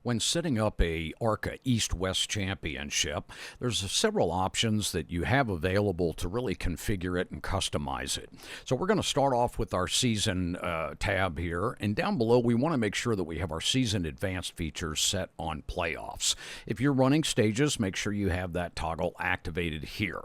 When setting up a ARCA East-West Championship, there's several options that you have available to really configure it and customize it. So we're going to start off with our season tab here, and down below we want to make sure that we have our season advanced features set on playoffs. If you're running stages, make sure you have that toggle activated here.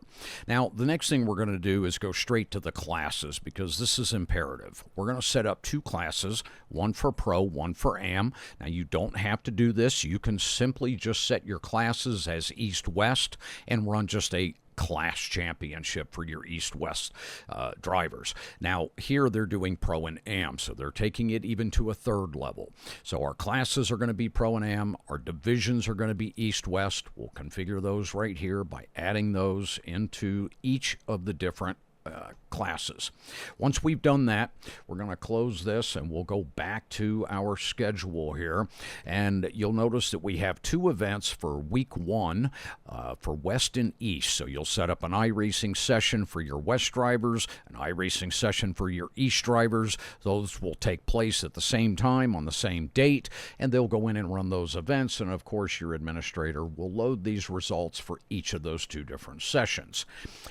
Now the next thing we're going to do is go straight to the classes, because this is imperative. We're going to set up two classes, one for Pro, one for AM. Now you don't have to do this. You can simply just set your classes as East-West and run just a class championship for your East-West drivers. Now here they're doing Pro and AM, so they're taking it even to a third level. So our classes are going to be Pro and AM, our divisions are going to be East-West. We'll configure those right here by adding those into each of the different classes. Once we've done that, we're going to close this and we'll go back to our schedule here, and you'll notice that we have two events for week one for West and East. So you'll set up an iRacing session for your West drivers, an iRacing session for your East drivers. Those will take place at the same time on the same date, and they'll go in and run those events, and of course your administrator will load these results for each of those two different sessions.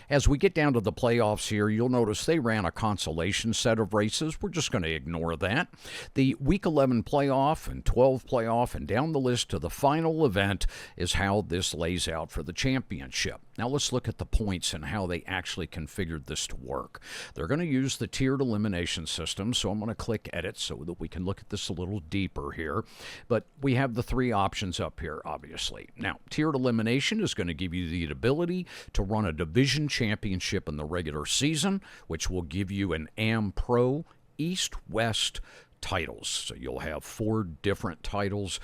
As we get down to the playoffs here, you'll notice they ran a consolation set of races. We're just going to ignore that. The Week 11 playoff and 12 playoff and down the list to the final event is how this lays out for the championship. Now let's look at the points and how they actually configured this to work. They're going to use the tiered elimination system, so I'm going to click Edit so that we can look at this a little deeper here. But we have the three options up here, obviously. Now, tiered elimination is going to give you the ability to run a division championship in the regular season, which will give you an AM Pro East-West titles. So you'll have 4 different titles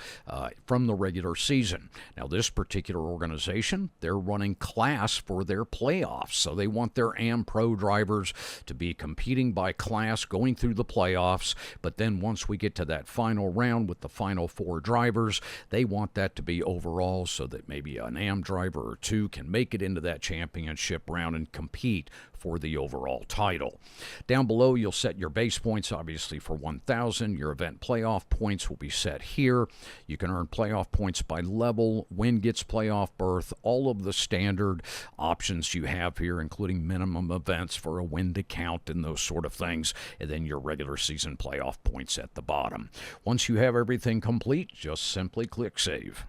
from the regular season. Now this particular organization, they're running class for their playoffs. So they want their AM Pro drivers to be competing by class going through the playoffs. But then once we get to that final round with the final 4 drivers, they want that to be overall so that maybe an AM driver or 2 can make it into that championship round and compete for the overall title. Down below, you'll set your base points, obviously, for 1,000. Your event playoff points will be set here. You can earn playoff points by level, win gets playoff berth, all of the standard options you have here, including minimum events for a win to count and those sort of things, and then your regular season playoff points at the bottom. Once you have everything complete, just simply click Save.